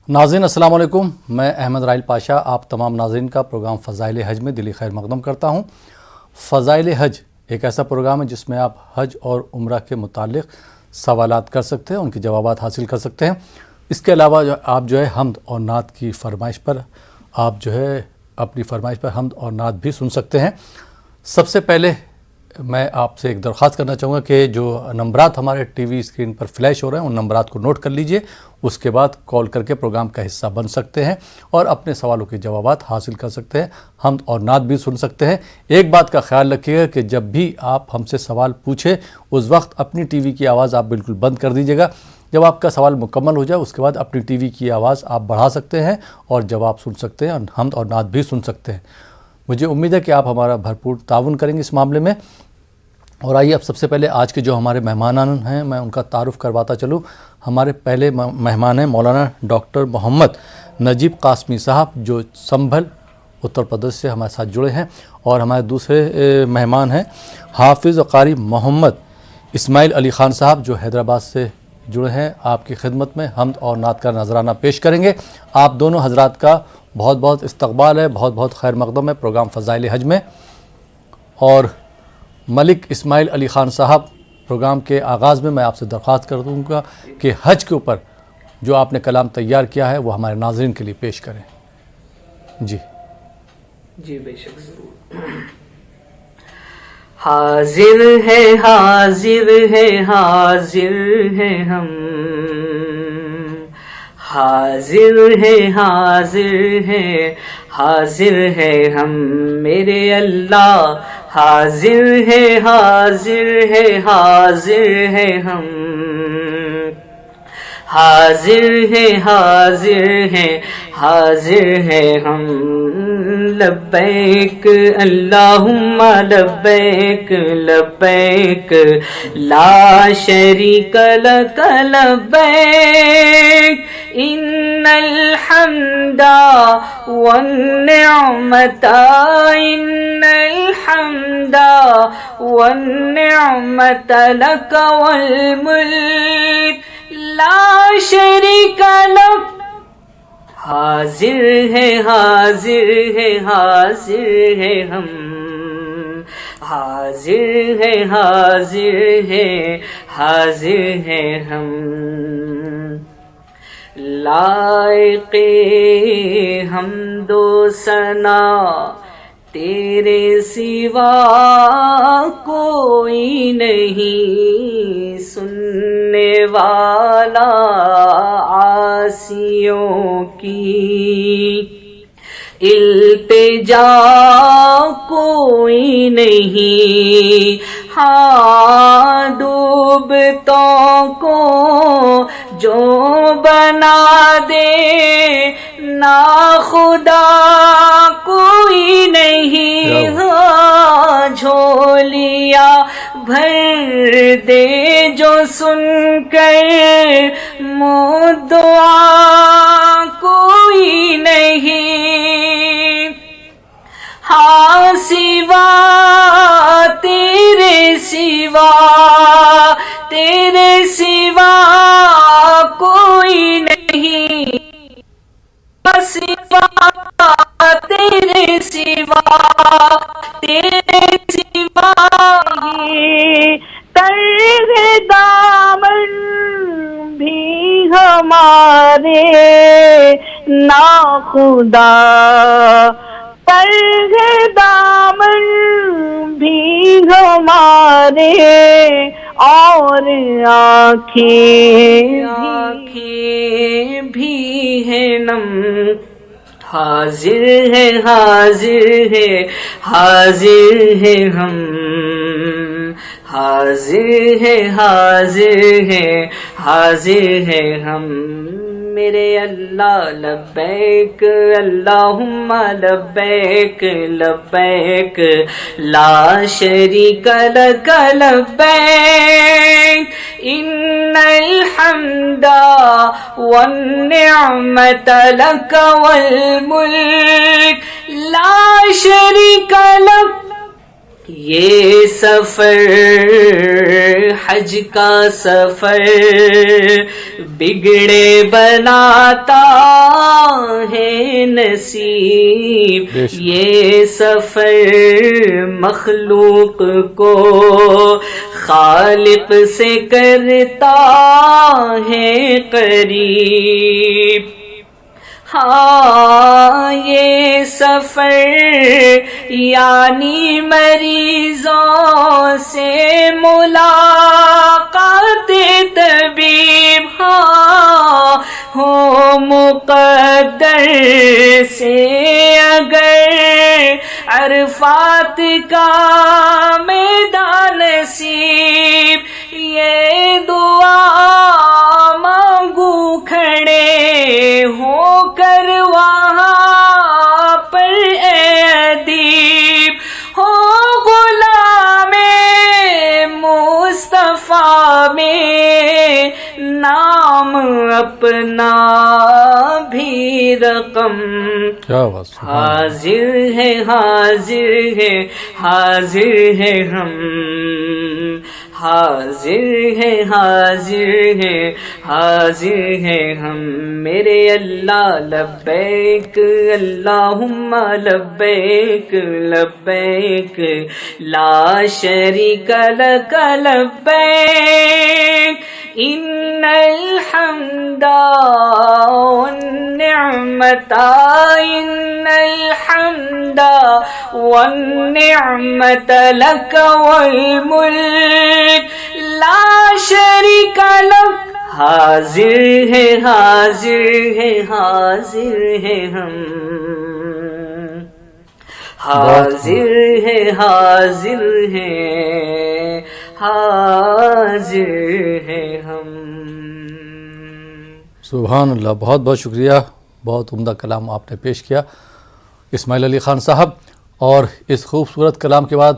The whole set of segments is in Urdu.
ناظرین السلام علیکم، میں احمد رائل پاشا آپ تمام ناظرین کا پروگرام فضائل حج میں دلی خیر مقدم کرتا ہوں۔ فضائل حج ایک ایسا پروگرام ہے جس میں آپ حج اور عمرہ کے متعلق سوالات کر سکتے ہیں، ان کے جوابات حاصل کر سکتے ہیں۔ اس کے علاوہ آپ حمد اور نعت کی فرمائش پر آپ اپنی فرمائش پر حمد اور نعت بھی سن سکتے ہیں۔ سب سے پہلے میں آپ سے ایک درخواست کرنا چاہوں گا کہ جو نمبرات ہمارے ٹی وی اسکرین پر فلیش ہو رہے ہیں ان نمبرات کو نوٹ کر لیجئے، اس کے بعد کال کر کے پروگرام کا حصہ بن سکتے ہیں اور اپنے سوالوں کے جوابات حاصل کر سکتے ہیں، حمد اور نعت بھی سن سکتے ہیں۔ ایک بات کا خیال رکھیے گا کہ جب بھی آپ ہم سے سوال پوچھیں اس وقت اپنی ٹی وی کی آواز آپ بالکل بند کر دیجیے گا۔ جب آپ کا سوال مکمل ہو جائے اس کے بعد اپنی ٹی وی کی آواز آپ بڑھا سکتے ہیں اور جواب سن سکتے ہیں اور حمد اور نعت بھی سن سکتے ہیں۔ مجھے امید ہے کہ آپ ہمارا بھرپور تعاون کریں گے اس معاملے میں۔ اور آئیے اب سب سے پہلے آج کے جو ہمارے مہمان ہیں میں ان کا تعارف کرواتا چلوں۔ ہمارے پہلے مہمان ہیں مولانا ڈاکٹر محمد نجیب قاسمی صاحب جو سنبھل اتر پردیش سے ہمارے ساتھ جڑے ہیں، اور ہمارے دوسرے مہمان ہیں حافظ و قاری محمد اسماعیل علی خان صاحب جو حیدرآباد سے جڑے ہیں، آپ کی خدمت میں حمد اور نعت کا نذرانہ پیش کریں گے۔ آپ دونوں حضرات کا بہت بہت استقبال ہے، بہت بہت خیر مقدم ہے پروگرام فضائل حج میں۔ اور ملک اسماعیل علی خان صاحب، پروگرام کے آغاز میں آپ سے درخواست کر دوں گا کہ حج کے اوپر جو آپ نے کلام تیار کیا ہے وہ ہمارے ناظرین کے لیے پیش کریں۔ جی بے شک ضرور۔ حاضر ہے حاضر ہے حاضر ہے ہم، حاضر ہے حاضر ہے حاضر ہے ہم، میرے اللہ حاضر ہے حاضر ہے حاضر ہے ہم، حاضر ہے حاضر ہے حاضر ہے ہم، لبیک اللہم لبیک لبیک لا شریک لک لبیک ان الحمد والنعمت ان الحمد والنعمت لک والملک لا شریک لک۔ حاضر ہے حاضر ہے حاضر ہے ہم، حاضر ہے حاضر ہے حاضر ہے ہم، لائق حمد و ثنا تیرے سوا کوئی نہیں، سننے والا عاصیوں کی التجا کوئی نہیں، ہاں ڈوبتوں کو جو بنا دے نا خدا کوئی نہیں، ہاں جھولیاں بھر دے جو سن کر منہ دعا کوئی نہیں، ہاں سوا تیرے سوا تیرے سوا کوئی نہیں، سوا تیرے سوا تیرے سوا تر دامن بھی ہمارے نا خدا، تر دامن بھی ہمارے اور آنکھیں بھی ہیں نم، حاضر ہے حاضر ہے حاضر ہے ہم، حاضر ہے حاضر ہے حاضر ہے ہم، میرے اللہ لبیک اللہم لبیک لبیک لا شریک لک لبیک ان الحمد والنعمت لک والملک لا شریک لک۔ یہ سفر حج کا سفر بگڑے بناتا ہے نصیب بے شک۔ یہ سفر مخلوق کو خالق سے کرتا ہے قریب، ہاں یہ سفر یعنی مریضوں سے ملاقات طبیب، ہاں ہو مقدر سے اگر عرفات کا میدان نصیب، یہ دعا مانگو کھڑے ہو کر وہاں پر اے ادیب، ہو غلام مصطفیٰ میں نام اپنا بھی رقم، کیا بات، حاضر ہے حاضر ہے حاضر ہے ہم، حاضر ہے حاضر ہے حاضر ہے ہم، میرے اللہ لبیک اللہم لبیک لبیک لا شریک لک لبیک، ان الحمد والنعمت ان الحمد والنعمت لک والملک لا شریک لک، حاضر ہے حاضر ہے حاضر ہے ہم، حاضر ہے حاضر ہے حاضر ہے ہم۔ سبحان اللہ، بہت بہت شکریہ، بہت عمدہ کلام آپ نے پیش کیا اسماعیل علی خان صاحب۔ اور اس خوبصورت کلام کے بعد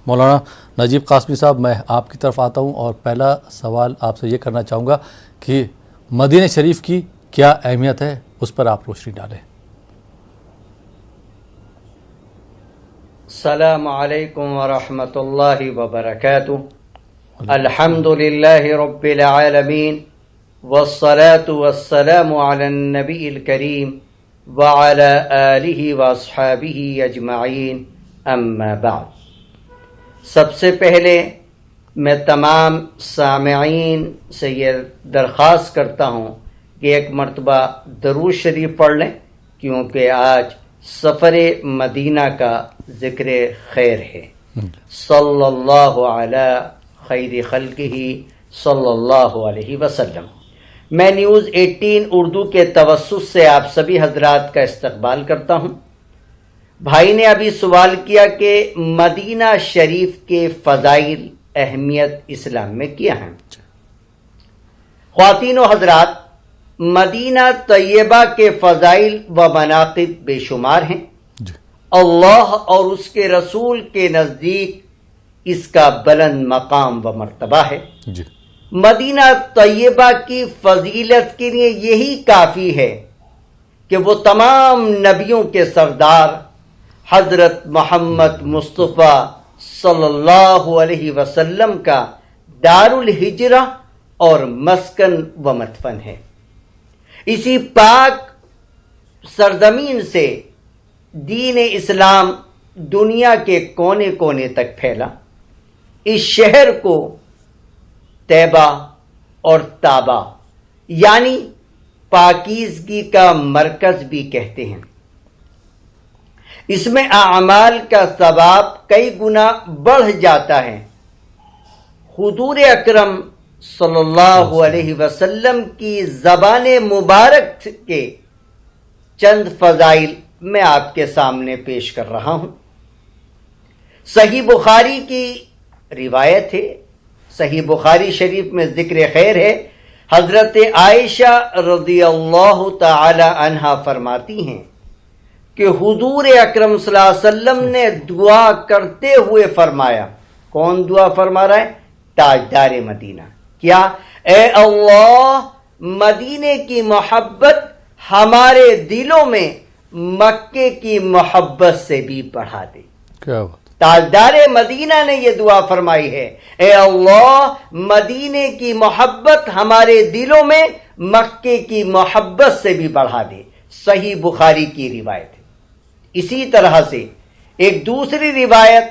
مولانا نجیب قاسمی صاحب، میں آپ کی طرف آتا ہوں اور پہلا سوال آپ سے یہ کرنا چاہوں گا کہ مدینہ شریف کی کیا اہمیت ہے، اس پر آپ روشنی ڈالیں۔ السلام علیکم ورحمۃ اللہ وبرکاتہ۔ الحمد للہ رب العالمین والصلاة والسلام علی النبی الکریم وعلی آلہ واصحابہ اجمعین، اما بعد۔ سب سے پہلے میں تمام سامعین سے یہ درخواست کرتا ہوں کہ ایک مرتبہ درود شریف پڑھ لیں، کیونکہ آج سفر مدینہ کا ذکر خیر ہے۔ صلی اللہ علی خیر خلقہ صلی اللہ علیہ وسلم۔ میں نیوز 18 اردو کے توسط سے آپ سبھی حضرات کا استقبال کرتا ہوں۔ بھائی نے ابھی سوال کیا کہ مدینہ شریف کے فضائل، اہمیت اسلام میں کیا ہیں۔ خواتین و حضرات، مدینہ طیبہ کے فضائل و مناقب بے شمار ہیں۔ اللہ اور اس کے رسول کے نزدیک اس کا بلند مقام و مرتبہ ہے۔ مدینہ طیبہ کی فضیلت کے لیے یہی کافی ہے کہ وہ تمام نبیوں کے سردار حضرت محمد مصطفیٰ صلی اللہ علیہ وسلم کا دار الہجرہ اور مسکن و مدفن ہے۔ اسی پاک سرزمین سے دین اسلام دنیا کے کونے کونے تک پھیلا۔ اس شہر کو طیبہ اور تابہ یعنی پاکیزگی کا مرکز بھی کہتے ہیں۔ اس میں اعمال کا ثواب کئی گنا بڑھ جاتا ہے۔ حضور اکرم صلی اللہ علیہ وسلم کی زبان مبارک کے چند فضائل میں آپ کے سامنے پیش کر رہا ہوں۔ صحیح بخاری کی روایت ہے، صحیح بخاری شریف میں ذکر خیر ہے۔ حضرت عائشہ رضی اللہ تعالی عنہا فرماتی ہیں کہ حضور اکرم صلی اللہ علیہ وسلم نے دعا کرتے ہوئے فرمایا، کون دعا فرما رہا ہے؟ تاجدار مدینہ، کیا؟ اے اللہ، مدینے کی محبت ہمارے دلوں میں مکے کی محبت سے بھی بڑھا دے۔ کیا بات، تاجدار مدینہ نے یہ دعا فرمائی ہے، اے اللہ، مدینے کی محبت ہمارے دلوں میں مکے کی محبت سے بھی بڑھا دے۔ صحیح بخاری کی روایت ہے۔ اسی طرح سے ایک دوسری روایت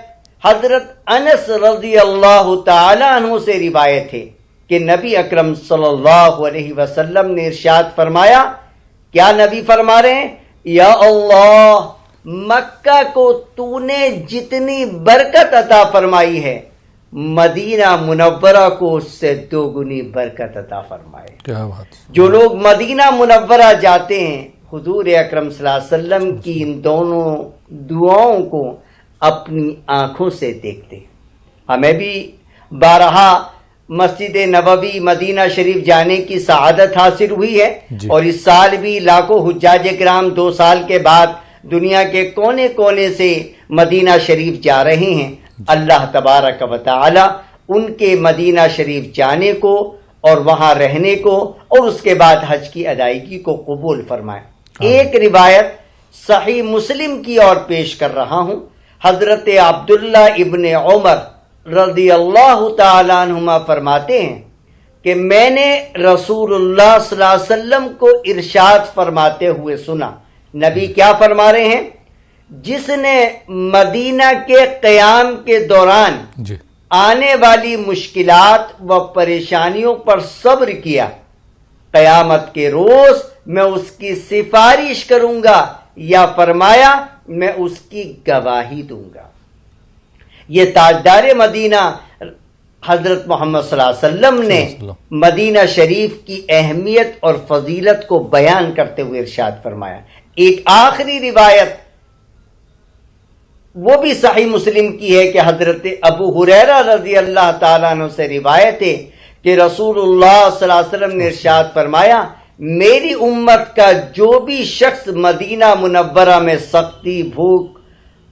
حضرت انس رضی اللہ تعالی عنہ سے روایت ہے کہ نبی اکرم صلی اللہ علیہ وسلم نے ارشاد فرمایا، کیا نبی فرما رہے ہیں، یا اللہ مکہ کو تو نے جتنی برکت عطا فرمائی ہے مدینہ منورہ کو اس سے دوگنی برکت عطا فرمائے۔ کیا بات، جو لوگ مدینہ منورہ جاتے ہیں حضور اکرم صلی اللہ علیہ وسلم کی ان دونوں دعاؤں کو اپنی آنکھوں سے دیکھتے ہیں۔ ہمیں بھی بارہا مسجد نبوی مدینہ شریف جانے کی سعادت حاصل ہوئی ہے، اور اس سال بھی لاکھوں حجاج کرام 2 سال کے بعد دنیا کے کونے کونے سے مدینہ شریف جا رہے ہیں۔ اللہ تبارک و تعالی ان کے مدینہ شریف جانے کو اور وہاں رہنے کو اور اس کے بعد حج کی ادائیگی کو قبول فرمائے۔ ایک روایت صحیح مسلم کی اور پیش کر رہا ہوں۔ حضرت عبداللہ ابن عمر رضی اللہ تعالیٰ عنہما فرماتے ہیں کہ میں نے رسول اللہ صلی اللہ علیہ وسلم کو ارشاد فرماتے ہوئے سنا۔ نبی کیا فرما رہے ہیں، جس نے مدینہ کے قیام کے دوران آنے والی مشکلات و پریشانیوں پر صبر کیا، قیامت کے روز میں اس کی سفارش کروں گا، یا فرمایا میں اس کی گواہی دوں گا۔ یہ تاجدار مدینہ حضرت محمد صلی اللہ علیہ وسلم نے مدینہ شریف کی اہمیت اور فضیلت کو بیان کرتے ہوئے ارشاد فرمایا۔ ایک آخری روایت وہ بھی صحیح مسلم کی ہے کہ حضرت ابو ہریرہ رضی اللہ تعالیٰ عنہ سے روایت ہے کہ رسول اللہ صلی اللہ علیہ وسلم نے ارشاد فرمایا، میری امت کا جو بھی شخص مدینہ منورہ میں سختی، بھوک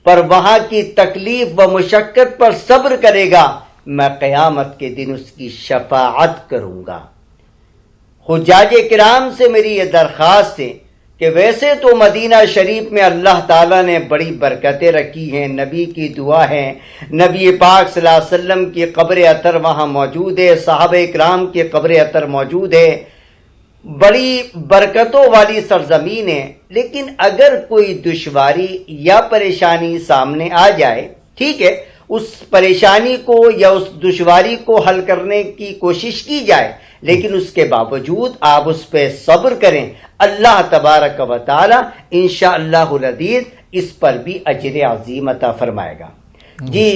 پر، وہاں کی تکلیف و مشقت پر صبر کرے گا، میں قیامت کے دن اس کی شفاعت کروں گا۔ حجاج کرام سے میری یہ درخواست ہے کہ ویسے تو مدینہ شریف میں اللہ تعالیٰ نے بڑی برکتیں رکھی ہیں، نبی کی دعا ہے، نبی پاک صلی اللہ علیہ وسلم کی قبر اطہر وہاں موجود ہے، صحابہ کرام کی قبر اطہر موجود ہے، بڑی برکتوں والی سرزمین ہے۔ لیکن اگر کوئی دشواری یا پریشانی سامنے آ جائے، ٹھیک ہے، اس پریشانی کو یا اس دشواری کو حل کرنے کی کوشش کی جائے، لیکن اس کے باوجود آپ اس پہ صبر کریں، اللہ تبارک و تعالی انشاءاللہ العزیز اس پر بھی اجر عظیم عطا فرمائے گا۔ جی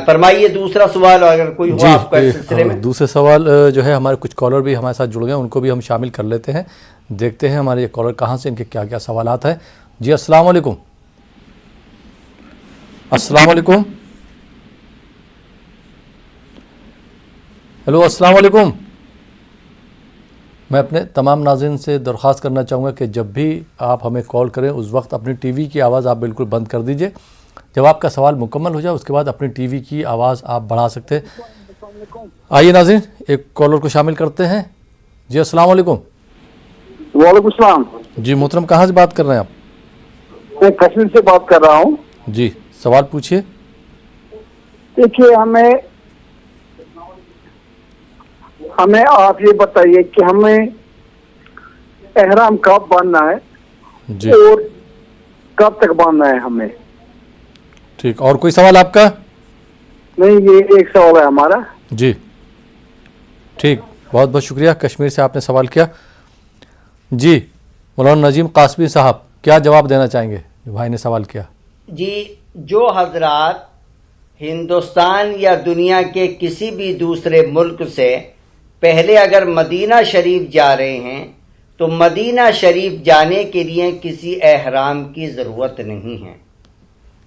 فرمائیے دوسرا سوال اگر کوئی ہو آپ کا اس سلسلے میں۔ دوسرے سوال جو ہے ہمارے کچھ کالر بھی ہمارے ساتھ جڑ گئے ہیں، ان کو بھی ہم شامل کر لیتے ہیں، دیکھتے ہیں ہمارے یہ کالر کہاں سے، ان کے کیا کیا سوالات ہیں۔ جی السلام علیکم۔ السلام علیکم۔ ہیلو السلام علیکم۔ میں اپنے تمام ناظرین سے درخواست کرنا چاہوں گا کہ جب بھی آپ ہمیں کال کریں اس وقت اپنی ٹی وی کی آواز آپ بالکل بند کر دیجئے۔ جب آپ کا سوال مکمل ہو جائے اس کے بعد اپنی ٹی وی کی آواز آپ بڑھا سکتے ہیں۔ آئیے ناظرین ایک کالر کو شامل کرتے ہیں۔ جی السلام علیکم۔ وعلیکم السلام۔ جی محترم کہاں سے بات کر رہے ہیں آپ؟ میں کشمیر سے بات کر رہا ہوں۔ جی سوال پوچھیے۔ دیکھیے ہمیں آپ یہ بتائیے کہ ہمیں احرام کب باندھنا ہے جی اور کب تک باندھنا ہے ہمیں؟ ٹھیک، اور کوئی سوال آپ کا؟ نہیں، یہ ایک سوال ہے ہمارا۔ جی ٹھیک، بہت بہت شکریہ کشمیر سے آپ نے سوال کیا۔ جی مولانا نجیم قاسمی صاحب کیا جواب دینا چاہیں گے؟ بھائی نے سوال کیا۔ جی جو حضرات ہندوستان یا دنیا کے کسی بھی دوسرے ملک سے پہلے اگر مدینہ شریف جا رہے ہیں تو مدینہ شریف جانے کے لیے کسی احرام کی ضرورت نہیں ہے،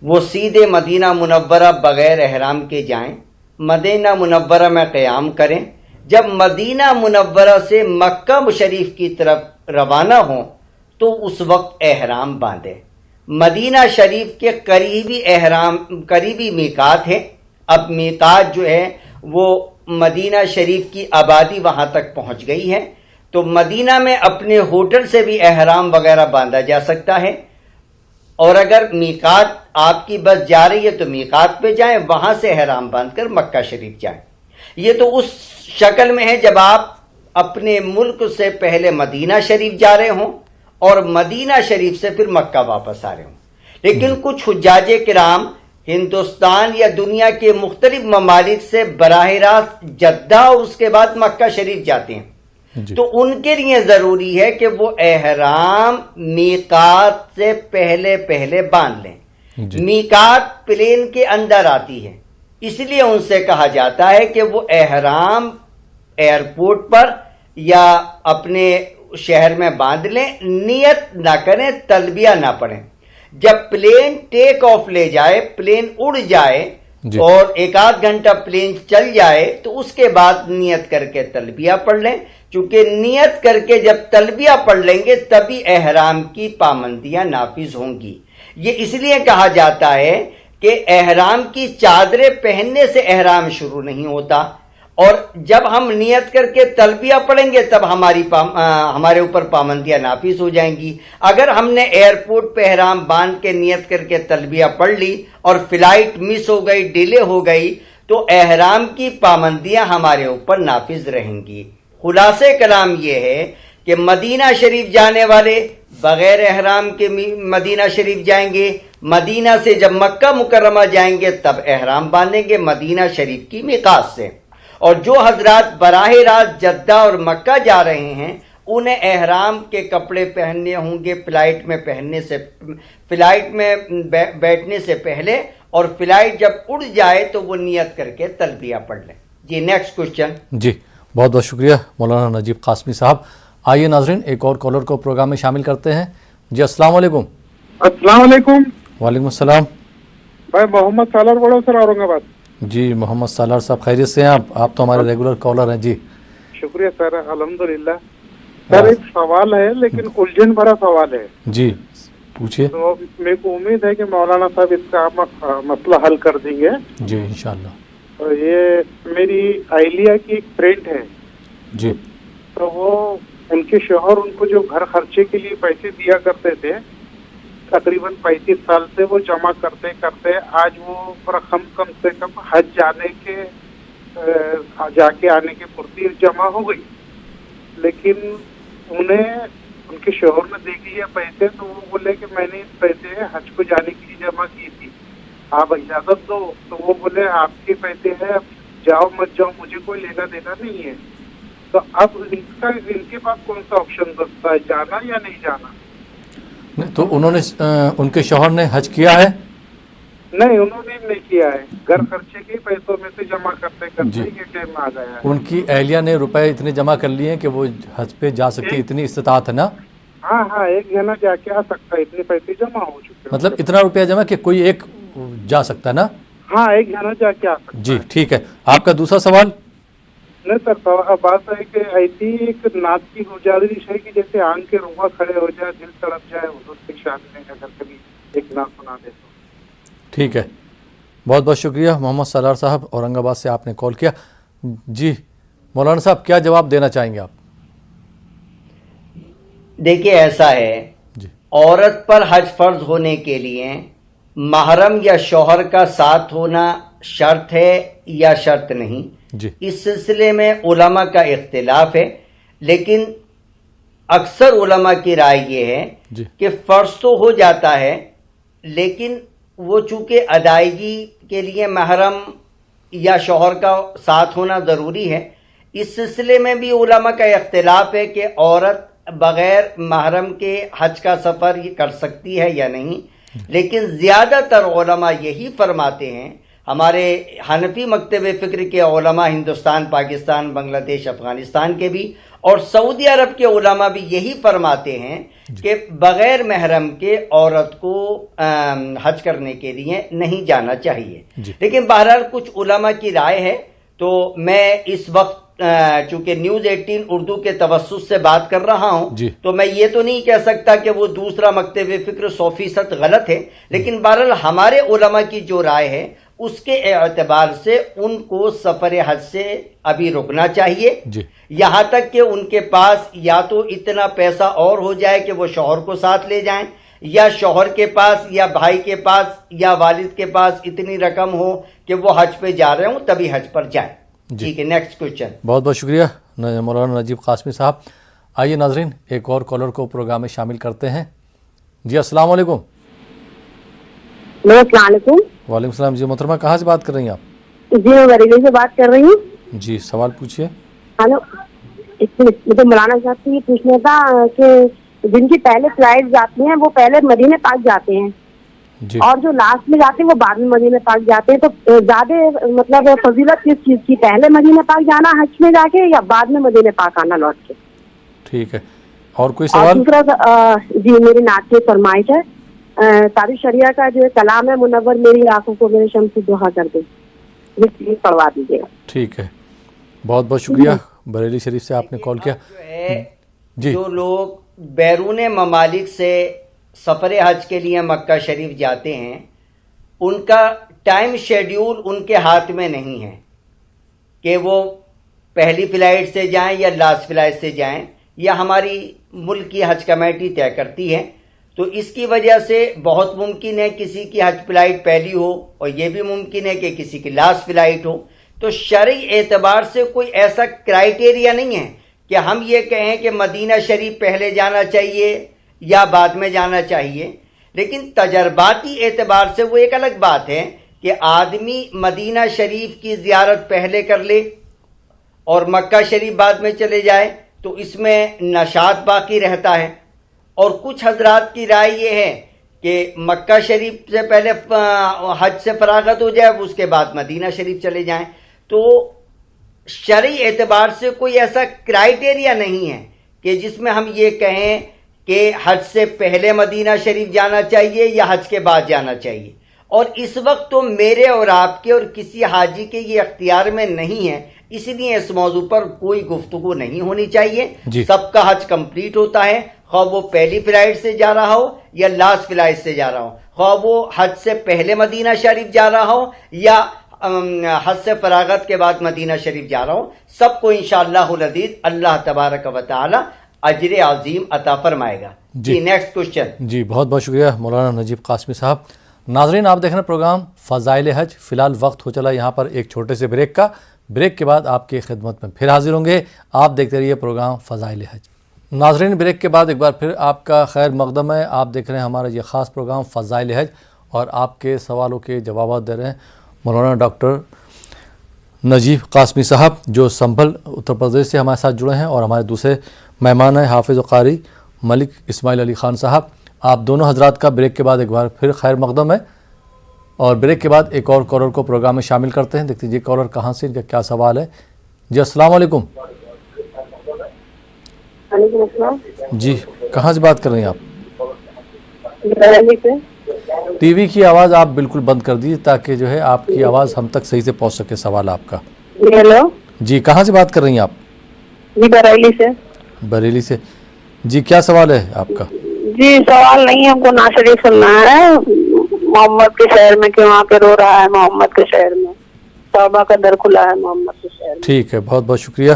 وہ سیدھے مدینہ منورہ بغیر احرام کے جائیں، مدینہ منورہ میں قیام کریں، جب مدینہ منورہ سے مکہ شریف کی طرف روانہ ہوں تو اس وقت احرام باندھیں۔ مدینہ شریف کے قریبی میقات ہے۔ اب میقات جو ہے وہ مدینہ شریف کی آبادی وہاں تک پہنچ گئی ہے، تو مدینہ میں اپنے ہوٹل سے بھی احرام وغیرہ باندھا جا سکتا ہے، اور اگر میقات آپ کی بس جا رہی ہے تو میقات پہ جائیں، وہاں سے احرام باندھ کر مکہ شریف جائیں۔ یہ تو اس شکل میں ہے جب آپ اپنے ملک سے پہلے مدینہ شریف جا رہے ہوں اور مدینہ شریف سے پھر مکہ واپس آ رہے ہوں. لیکن کچھ حجاج کرام ہندوستان یا دنیا کے مختلف ممالک سے براہ راست جدہ اور اس کے بعد مکہ شریف جاتے ہیں. تو ان کے لیے ضروری ہے کہ وہ احرام میقات سے پہلے باندھ لیں. میقات پلین کے اندر آتی ہے، اس لیے ان سے کہا جاتا ہے کہ وہ احرام ایئرپورٹ پر یا اپنے شہر میں باندھ لیں، نیت نہ کریں، تلبیہ نہ پڑھیں. جب پلین ٹیک آف لے جائے، پلین اڑ جائے اور ایک آدھ گھنٹہ پلین چل جائے تو اس کے بعد نیت کر کے تلبیہ پڑھ لیں. چونکہ نیت کر کے جب تلبیہ پڑھ لیں گے تبھی احرام کی پابندیاں نافذ ہوں گی. یہ اس لیے کہا جاتا ہے کہ احرام کی چادریں پہننے سے احرام شروع نہیں ہوتا، اور جب ہم نیت کر کے تلبیہ پڑھیں گے تب ہمارے اوپر پابندیاں نافذ ہو جائیں گی. اگر ہم نے ایئرپورٹ پہ احرام باندھ کے نیت کر کے تلبیہ پڑھ لی اور فلائٹ مس ہو گئی، ڈیلے ہو گئی، تو احرام کی پابندیاں ہمارے اوپر نافذ رہیں گی. خلاصے کلام یہ ہے کہ مدینہ شریف جانے والے بغیر احرام کے مدینہ شریف جائیں گے، مدینہ سے جب مکہ مکرمہ جائیں گے تب احرام باندھیں گے مدینہ شریف کی میقات سے. اور جو حضرات براہ راست جدہ اور مکہ جا رہے ہیں انہیں احرام کے کپڑے پہننے ہوں گے فلائٹ میں بیٹھنے سے پہلے، اور فلائٹ جب اڑ جائے تو وہ نیت کر کے تلبیہ پڑھ لیں. جی نیکسٹ کوشچن. جی بہت بہت شکریہ مولانا نجیب قاسمی صاحب. آئیے ناظرین ایک اور کالر کو پروگرام میں شامل کرتے ہیں. جی السلام علیکم. السلام علیکم. وعلیکم السلام. بھائی محمد سالار بڑا سر اورنگ آباد. جی محمد سالار صاحب خیریت سے ہیں آپ تو ہمارے ریگولر کالر ہیں. جی شکریہ سر، الحمدللہ. سر ایک سوال ہے لیکن الجھن بھرا سوال ہے. جی پوچھیے. تو میرے کو امید ہے کہ مولانا صاحب اس کا مسئلہ حل کر دیں گے. جی انشاءاللہ. تو یہ میری اہلیہ کی ایک فرینڈ ہے. جی. تو وہ ان کے شوہر ان کو جو گھر خرچے کے لیے پیسے دیا کرتے تھے، تقریباً 35 سال سے وہ جمع کرتے کرتے آج وہ رقم کم سے کم حج جا کے آنے کے پرتی جمع ہو گئی. لیکن انہیں ان کے شوہر نے دے دیے پیسے تو وہ بولے کہ میں نے پیسے حج کو جانے کے لیے جمع کی تھی، آپ اجازت دو. تو وہ بولے آپ کے پیسے ہیں، اب جاؤ مت جاؤ، مجھے کوئی لینا دینا نہیں ہے. تو اب ان کے پاس کون سا آپشن بچتا ہے، جانا یا نہیں جانا؟ تو انہوں نے ان کے شوہر نے حج کیا ہے؟ نہیں انہوں نے نہیں کیا ہے، گھر خرچے کے پیسوں میں سے جمع کرتے کرتے یہ ٹائم آ گیا ہے. ان کی اہلیہ نے روپے اتنے جمع کر لیے ہیں کہ وہ حج پہ جا سکتی، اتنی استطاعت ہے نا؟ ہاں ایک جنا جا کے آ سکتا ہے، اتنے پیسے جمع ہو چکے. مطلب اتنا روپیہ جمع کہ کوئی ایک جا سکتا ہے نا؟ ہاں ایک جنا جا کے آ سکتا. جی ٹھیک ہے. آپ کا دوسرا سوال؟ نہیں سر، بات ہے کہ ایسی ایک نعت کی گزارش ہے کہ جیسے آنکھ کے روحاں کھڑے ہو جائے، دل تڑپ جائے، حضور کی شان میں اگر کبھی ایک نعت سنا دے تو. ٹھیک ہے. بہت بہت شکریہ محمد سالار صاحب، اورنگ آباد سے آپ نے کال کیا. جی مولانا صاحب کیا جواب دینا چاہیں گے آپ؟ دیکھیے ایسا ہے، عورت پر حج فرض ہونے کے لیے محرم یا شوہر کا ساتھ ہونا شرط ہے یا شرط نہیں. اس سلسلے میں علماء کا اختلاف ہے، لیکن اکثر علماء کی رائے یہ ہے کہ فرض تو ہو جاتا ہے، لیکن وہ چونکہ ادائیگی کے لیے محرم یا شوہر کا ساتھ ہونا ضروری ہے. اس سلسلے میں بھی علماء کا اختلاف ہے کہ عورت بغیر محرم کے حج کا سفر کر سکتی ہے یا نہیں. لیکن زیادہ تر علماء یہی فرماتے ہیں، ہمارے حنفی مکتب فکر کے علماء ہندوستان، پاکستان، بنگلہ دیش، افغانستان کے بھی، اور سعودی عرب کے علماء بھی یہی فرماتے ہیں کہ بغیر محرم کے عورت کو حج کرنے کے لیے نہیں جانا چاہیے. لیکن بہرحال کچھ علماء کی رائے ہے. تو میں اس وقت چونکہ نیوز 18 اردو کے توسط سے بات کر رہا ہوں تو میں یہ تو نہیں کہہ سکتا کہ وہ دوسرا مکتب فکر 100% غلط ہے، لیکن بہرحال ہمارے علماء کی جو رائے ہے اس کے اعتبار سے ان کو سفر حج سے ابھی رکنا چاہیے، یہاں تک کہ ان کے پاس یا تو اتنا پیسہ اور ہو جائے کہ وہ شوہر کو ساتھ لے جائیں، یا شوہر کے پاس یا بھائی کے پاس یا والد کے پاس اتنی رقم ہو کہ وہ حج پہ جا رہے ہوں تبھی حج پر جائیں. ٹھیک ہے. Next question. بہت بہت شکریہ مولانا نجیب قاسمی صاحب. آئیے ناظرین ایک اور کالر کو پروگرام میں شامل کرتے ہیں. جی السلام علیکم. السلام علیکم. وعلیکم السلام. جی محترمہ کہاں سے بات کر رہی ہیں آپ؟ جی میں بریلی سے بات کر رہی ہوں. جی سوال پوچھیے. ہلو, مجھے مولانا صاحب سے یہ پوچھنا تھا کہ جن کی پہلے فلائٹ جاتی ہیں وہ پہلے مدینہ پاک جاتے ہیں جی اور جو لاسٹ میں جاتے ہیں وہ بعد میں مدینہ پاک جاتے ہیں, تو زیادہ مطلب فضیلت کس چیز کی, پہلے مدینہ پاک جانا حج میں جا کے یا بعد میں مدینہ پاک آنا لوٹ کے؟ ٹھیک ہے. اور کوئی اور سوال؟ دوسرا جی میری نعت کی فرمائش ہے, تاریخ شریعہ کا جو کلام ہے منور میری آنکھوں کو میرے شمس دعا کر دے, یہ پلیز پڑھوا دیجیے گا. ٹھیک ہے, بہت بہت شکریہ. بریلی شریف سے آپ نے کال کیا. جو ہے جی جو لوگ بیرون ممالک سے سفر حج کے لیے مکہ شریف جاتے ہیں ان کا ٹائم شیڈیول ان کے ہاتھ میں نہیں ہے کہ وہ پہلی فلائٹ سے جائیں یا لاسٹ فلائٹ سے جائیں, یا ہماری ملک کی حج کمیٹی طے کرتی ہے. تو اس کی وجہ سے بہت ممکن ہے کسی کی حج فلائٹ پہلی ہو اور یہ بھی ممکن ہے کہ کسی کی لاسٹ فلائٹ ہو. تو شرعی اعتبار سے کوئی ایسا کرائیٹیریا نہیں ہے کہ ہم یہ کہیں کہ مدینہ شریف پہلے جانا چاہیے یا بعد میں جانا چاہیے. لیکن تجرباتی اعتبار سے وہ ایک الگ بات ہے کہ آدمی مدینہ شریف کی زیارت پہلے کر لے اور مکہ شریف بعد میں چلے جائے تو اس میں نشاط باقی رہتا ہے. اور کچھ حضرات کی رائے یہ ہے کہ مکہ شریف سے پہلے حج سے فراغت ہو جائے, اس کے بعد مدینہ شریف چلے جائیں. تو شرعی اعتبار سے کوئی ایسا کرائیٹیریا نہیں ہے کہ جس میں ہم یہ کہیں کہ حج سے پہلے مدینہ شریف جانا چاہیے یا حج کے بعد جانا چاہیے. اور اس وقت تو میرے اور آپ کے اور کسی حاجی کے یہ اختیار میں نہیں ہے, اس لیے اس موضوع پر کوئی گفتگو نہیں ہونی چاہیے. جی. سب کا حج کمپلیٹ ہوتا ہے, خواہ وہ پہلی فلائٹ سے جا رہا ہو یا لاسٹ فلائٹ سے جا رہا ہو, خواہ وہ حج سے پہلے مدینہ شریف جا رہا ہو یا حج سے فراغت کے بعد مدینہ شریف جا رہا ہوں, سب کو انشاءاللہ العزیز اللہ تبارک و تعالی اجر عظیم عطا فرمائے گا. جی نیکسٹ کوشچن. جی بہت بہت شکریہ مولانا نجیب قاسمی صاحب. ناظرین آپ دیکھ رہے ہیں پروگرام فضائل حج. فی الحال وقت ہو چلا یہاں پر ایک چھوٹے سے بریک کا. بریک کے بعد آپ کی خدمت میں پھر حاضر ہوں گے. آپ دیکھتے رہیے پروگرام فضائل حج. ناظرین بریک کے بعد ایک بار پھر آپ کا خیر مقدم ہے. آپ دیکھ رہے ہیں ہمارا یہ خاص پروگرام فضائل حج اور آپ کے سوالوں کے جوابات دے رہے ہیں مولانا ڈاکٹر نجیب قاسمی صاحب جو سنبھل اتر پردیش سے ہمارے ساتھ جڑے ہیں, اور ہمارے دوسرے مہمان ہیں حافظ و قاری ملک اسماعیل علی خان صاحب. آپ دونوں حضرات کا بریک کے بعد ایک بار پھر خیر مقدم ہے, اور بریک کے بعد ایک اور کالر کو پروگرام میں شامل کرتے ہیں. دیکھتے جی کالر کہاں سے, ان کا کیا سوال ہے. جی السلام علیکم. وعلیکم السلام. جی کہاں سے بات کر رہی ہیں آپ؟ بریلی سے. ٹی وی کی آواز آپ بالکل بند کر دیجیے تاکہ جو ہے آپ کی آواز ہم تک صحیح سے پہنچ سکے سوال آپ کا. جی ہیلو. جی کہاں سے بات کر رہی ہیں آپ؟ جی بریلی سے. بریلی سے. جی کیا سوال ہے آپ کا؟ جی سوال نہیں ہے, ہم کو نعت شریف سننا ہے. محمد کے شہر میں کیوں آ کے رو رہا ہے, محمد کے شہر میں توبہ کا در کھلا ہے محمد کے شہر میں. ٹھیک ہے, بہت بہت شکریہ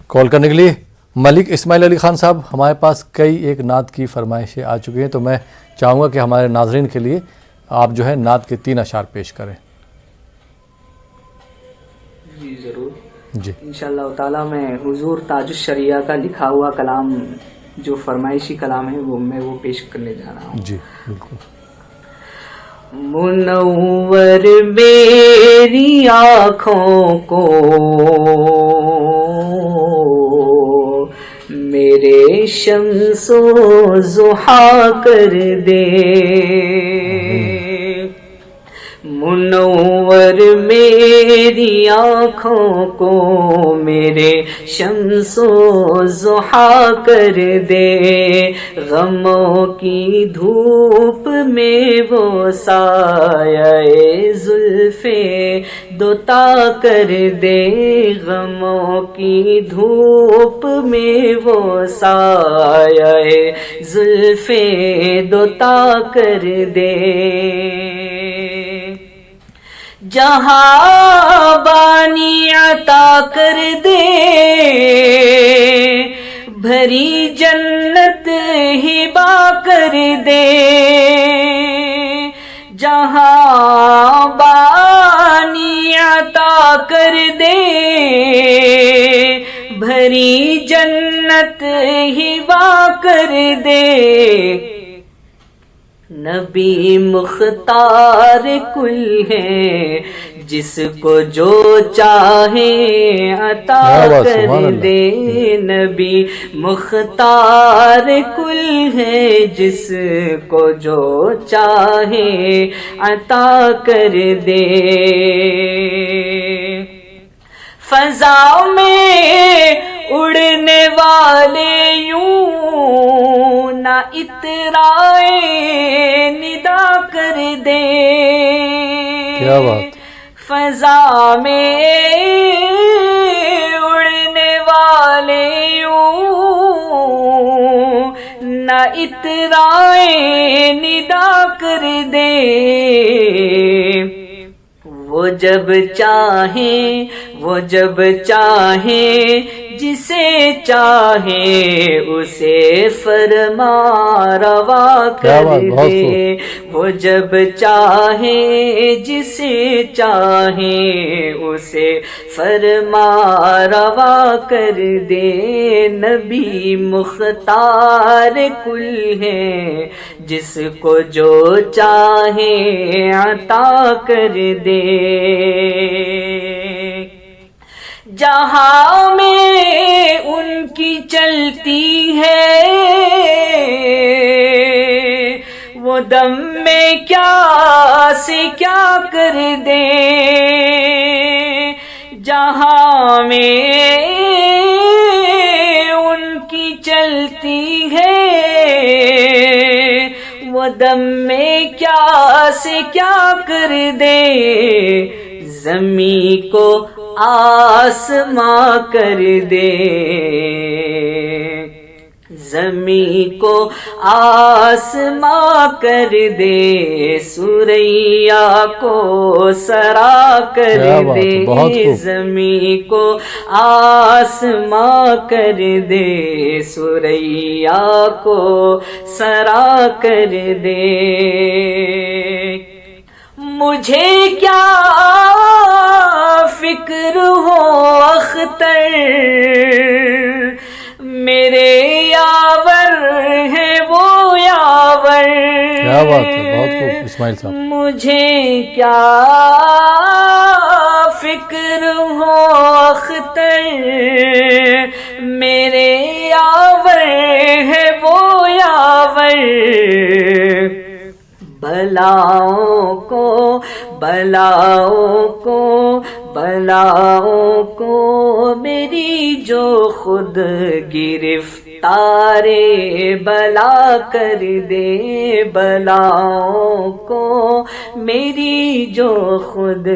کال کرنے کے لیے. ملک اسماعیل علی خان صاحب ہمارے پاس کئی ایک نعت کی فرمائشیں آ چکی ہیں, تو میں چاہوں گا کہ ہمارے ناظرین کے لیے آپ جو ہے نعت کے 3 اشعار پیش کریں. جی ضرور. جی انشاءاللہ تعالی میں حضور تاج الشریعہ کا لکھا ہوا کلام جو فرمائشی کلام ہے میں وہ پیش کرنے جا رہا ہوں. جی بالکل. منور میری آنکھوں کو میرے شمس و ضحیٰ کر دے, منور میری آنکھوں کو میرے شمس و ضحیٰ کر دے, غموں کی دھوپ میں وہ سایہ زلف دوتا کر دے, غموں کی دھوپ میں وہ سایہ زلف دوتا کر دے, جہاں بانی عطا کر دے, بھری جنت ہبا کر دے, جہاں بانی عطا کر دے, بھری جنت ہبا کر دے، نبی مختار کل ہے، جس کو جو چاہے عطا کر دے، نبی مختار کل ہے، جس کو جو چاہے عطا کر دے۔ فضا میں اڑنے والے یوں نہ اترائے ندا کر دے، کیا بات، فضا میں اڑنے والے یوں نہ اترائے ندا کر دے، وہ جب چاہیں جسے چاہے اسے فرما روا کر دے، وہ جب چاہے جسے چاہے اسے فرما روا کر دے، نبی مختار کل ہے، جس کو جو چاہے عطا کر دے۔ جہاں میں ان کی چلتی ہے وہ دم میں کیا سے کیا کر دے، جہاں میں ان کی چلتی ہے وہ دم میں کیا سے کیا کر دے، زمین کو آسماں کر دے، زمین کو آسماں کر دے، سوریا کو سرا کر دے، زمین کو آسماں کر دے، سوریا کو سرا کر دے۔ مجھے کیا فکر ہو اختر، میرے یاور ہے وہ یاور، کیا بات ہے، بہت خوب اسماعیل صاحب، مجھے کیا فکر ہو اختر، میرے یاور ہے وہ یاور، بلاؤں کو میری جو خود گرفتار بلا کر دے، بلاؤں کو میری جو خود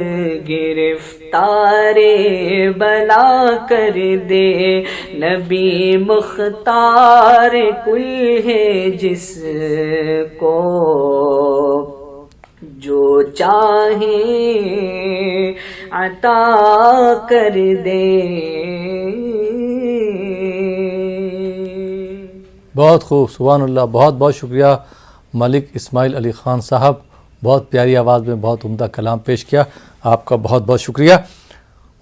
گرفتار بلا کر دے، نبی مختار کل ہے، جس کو جو چاہے عطا کر دے۔ بہت خوب، سبحان اللہ، بہت بہت شکریہ ملک اسماعیل علی خان صاحب، بہت پیاری آواز میں بہت عمدہ کلام پیش کیا، آپ کا بہت بہت شکریہ۔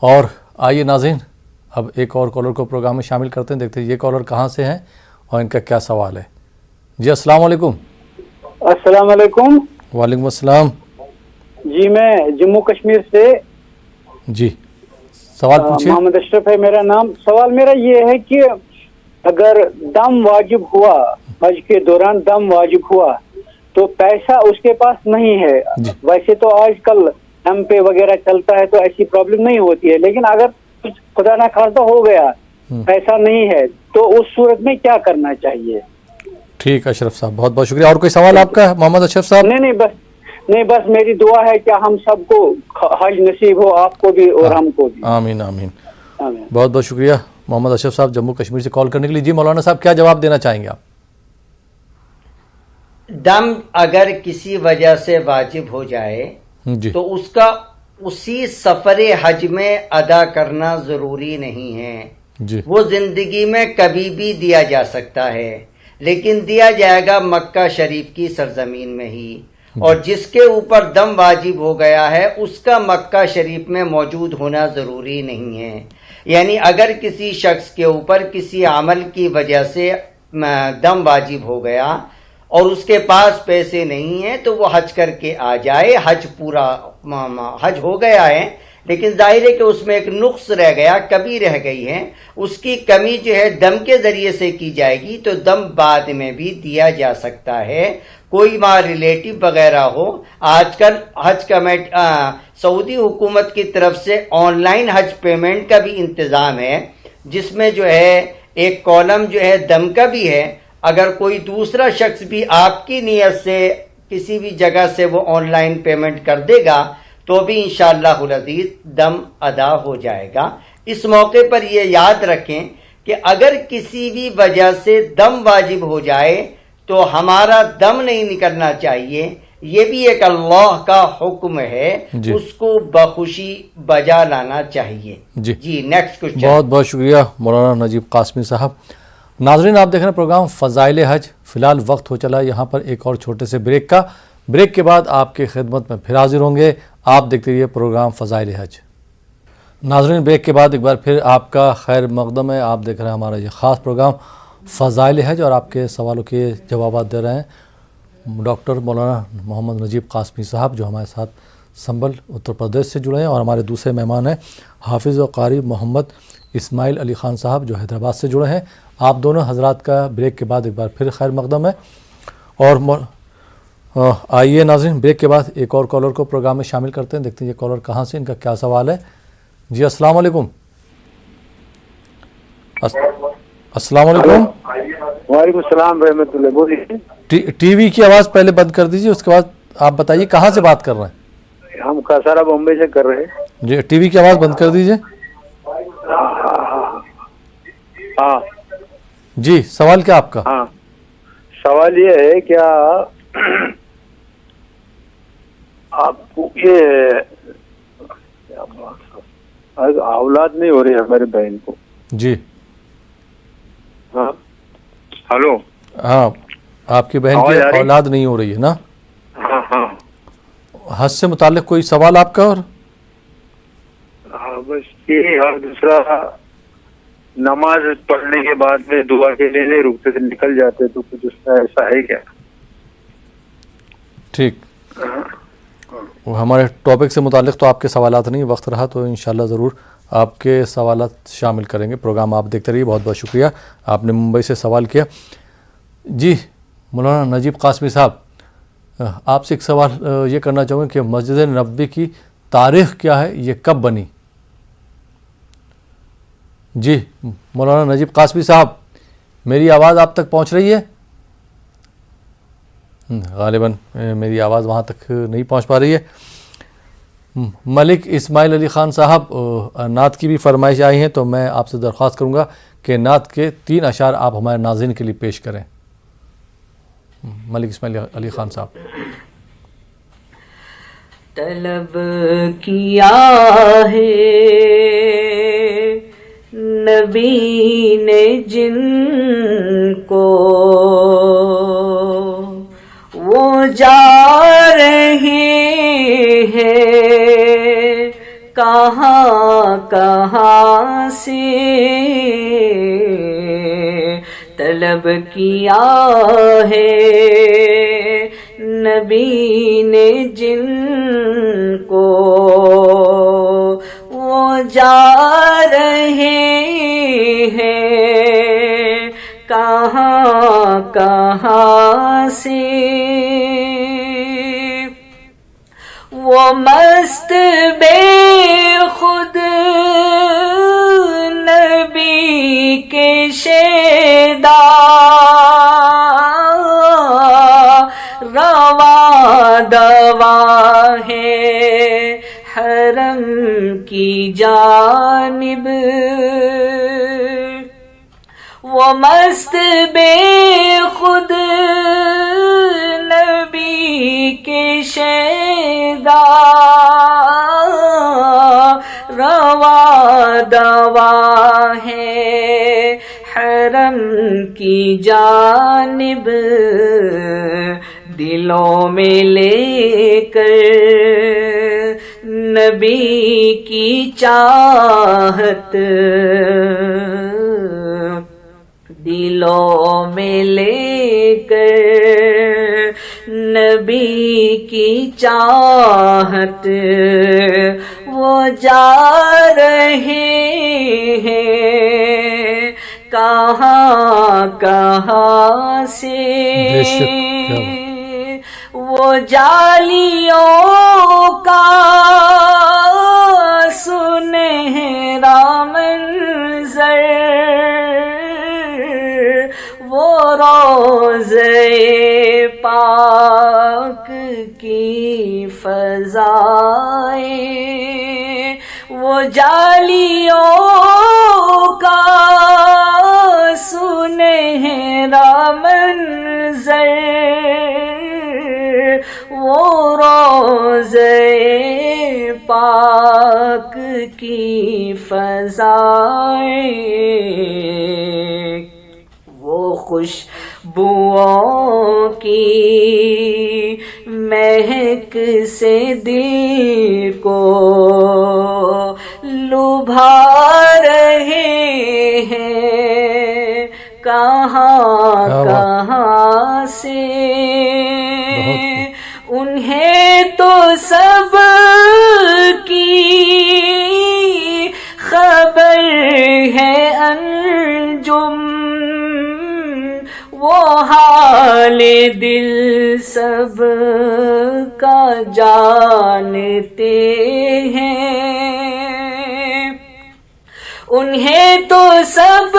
اور آئیے ناظرین، اب ایک اور کالر کو پروگرام میں شامل کرتے ہیں، دیکھتے ہیں یہ کالر کہاں سے ہیں اور ان کا کیا سوال ہے۔ جی السلام علیکم۔ السلام علیکم۔ وعلیکم السلام۔ جی میں جموں کشمیر سے، جی سوال پوچھیے۔ محمد اشرف ہے میرا نام۔ سوال میرا یہ ہے کہ اگر دم واجب ہوا، حج کے دوران دم واجب ہوا تو پیسہ اس کے پاس نہیں ہے، ویسے تو آج کل ایم پے وغیرہ چلتا ہے تو ایسی پرابلم نہیں ہوتی ہے، لیکن اگر کچھ خدا نہ خواستہ ہو گیا پیسہ نہیں ہے تو اس صورت میں کیا کرنا چاہیے؟ ٹھیک اشرف صاحب، بہت بہت شکریہ۔ اور کوئی سوال آپ کا ہے محمد اشرف صاحب؟ نہیں بس میری دعا ہے کہ ہم سب کو حج نصیب ہو، آپ کو بھی اور ہم کو بھی۔ آمین آمین۔ بہت بہت شکریہ محمد اشرف صاحب جموں کشمیر سے کال کرنے کے لیے۔ جی مولانا صاحب کیا جواب دینا چاہیں گے آپ؟ دم اگر کسی وجہ سے واجب ہو جائے تو اس کا اسی سفر حج میں ادا کرنا ضروری نہیں ہے، وہ زندگی میں کبھی بھی دیا جا سکتا ہے، لیکن دیا جائے گا مکہ شریف کی سرزمین میں ہی، اور جس کے اوپر دم واجب ہو گیا ہے اس کا مکہ شریف میں موجود ہونا ضروری نہیں ہے۔ یعنی اگر کسی شخص کے اوپر کسی عمل کی وجہ سے دم واجب ہو گیا اور اس کے پاس پیسے نہیں ہیں تو وہ حج کر کے آ جائے. حج پورا حج ہو گیا ہے لیکن ظاہر ہے کہ اس میں ایک نقص رہ گیا, کمی رہ گئی ہے. اس کی کمی جو ہے دم کے ذریعے سے کی جائے گی تو دم بعد میں بھی دیا جا سکتا ہے. کوئی وہاں ریلیٹو وغیرہ ہو, آج کل حج کمیٹی سعودی حکومت کی طرف سے آن لائن حج پیمنٹ کا بھی انتظام ہے, جس میں جو ہے ایک کالم جو ہے دم کا بھی ہے. اگر کوئی دوسرا شخص بھی آپ کی نیت سے کسی بھی جگہ سے وہ آن لائن پیمنٹ کر دے گا تو بھی انشاءاللہ العزیز دم ادا ہو جائے گا. اس موقع پر یہ یاد رکھیں کہ اگر کسی بھی وجہ سے دم واجب ہو جائے تو ہمارا دم نہیں نکلنا چاہیے. یہ بھی ایک اللہ کا حکم ہے, اس کو بخوشی بجا لانا چاہیے. جی نیکسٹ کوشچن. بہت بہت شکریہ مولانا نجیب قاسمی صاحب. ناظرین آپ دیکھ رہے ہیں پروگرام فضائل حج. فی الحال وقت ہو چلا یہاں پر ایک اور چھوٹے سے بریک کا. بریک کے بعد آپ کی خدمت میں پھر حاضر ہوں گے. آپ دیکھتے رہیے پروگرام فضائل حج. ناظرین بریک کے بعد ایک بار پھر آپ کا خیر مقدم ہے. آپ دیکھ رہے ہیں ہمارا یہ خاص پروگرام فضائل حج اور آپ کے سوالوں کے جوابات دے رہے ہیں ڈاکٹر مولانا محمد نجیب قاسمی صاحب جو ہمارے ساتھ سنبل اتر پردیش سے جڑے ہیں, اور ہمارے دوسرے مہمان ہیں حافظ و قاری محمد اسماعیل علی خان صاحب جو حیدرآباد سے جڑے ہیں. آپ دونوں حضرات کا بریک کے بعد ایک بار پھر خیر مقدم ہے. اور آئیے ناظرین بریک کے بعد ایک اور کالر کو پروگرام میں شامل کرتے ہیں. دیکھتے ہیں یہ کالر کہاں سے, ان کا کیا سوال ہے. جی السلام علیکم. السلام علیکم. وعلیکم السلام رحمۃ اللہ. بولیے. ٹی وی کی آواز پہلے بند کر دیجیے, اس کے بعد آپ بتائیے کہاں سے بات کر رہے ہیں. ہم کسارا بمبئی سے کر رہے ہیں. جی ٹی وی کی آواز بند کر دیجیے. ہاں جی سوال کیا آپ کا؟ ہاں سوال یہ ہے کیا آپ کو یہ اولاد نہیں ہو رہی ہے ہمارے بہن کو. جی ہاں ہلو. ہاں آپ کی بہن کی اولاد نہیں ہو رہی ہے نا. ہاں ہاں حج سے متعلق کوئی سوال آپ کا؟ اور بس یہ, اور دوسرا نماز پڑھنے کے بعد میں دعا کے لیے نہیں رکتے تھے, نکل جاتے, تو کچھ اس میں ایسا ہے کیا؟ ٹھیک, ہمارے ٹاپک سے متعلق تو آپ کے سوالات نہیں, وقت رہا تو انشاءاللہ ضرور آپ کے سوالات شامل کریں گے. پروگرام آپ دیکھتے رہیے. بہت بہت شکریہ, آپ نے ممبئی سے سوال کیا. جی مولانا نجیب قاسمی صاحب, آپ سے ایک سوال یہ کرنا چاہوں گا کہ مسجد نبوی کی تاریخ کیا ہے, یہ کب بنی؟ جی مولانا نجیب قاسمی صاحب, میری آواز آپ تک پہنچ رہی ہے؟ غالباً میری آواز وہاں تک نہیں پہنچ پا رہی ہے. ملک اسماعیل علی خان صاحب, نعت کی بھی فرمائش آئی ہیں تو میں آپ سے درخواست کروں گا کہ نعت کے 3 اشعار آپ ہمارے ناظرین کے لیے پیش کریں. ملک اسماعیل علی خان صاحب. طلب کیا ہے نبی نے جن کو وہ جا رہے ہیں کہاں کہاں سے. طلب کیا ہے نبی نے جن کو وہ جا رہے ہیں کہاں کہاں سے. وہ مست بے خود نبی کے شیدا رواں دوا ہے حرم کی جانب. وہ مست بے خود نبی کے شیدا رواں دوا ہے حرم کی جانب. دلوں میں لے کر نبی کی چاہت دلوں میں لے کر، نبی کی چاہت وہ جا رہے ہیں کہاں کہاں سے، وہ جالیوں کا سنہرا منظر، وہ روضہ پاک کی فضائیں، وہ جالیوں کا سنہرا منظر، وہ روضہ پاک کی فضائیں، وہ خوشبوؤں کی مہک سے دل کو لبھا رہے ہیں کہاں کہاں سے، انہیں تو سب کی خبر ہے انجم، وہ حال دل سب کا جانتے ہیں، انہیں تو سب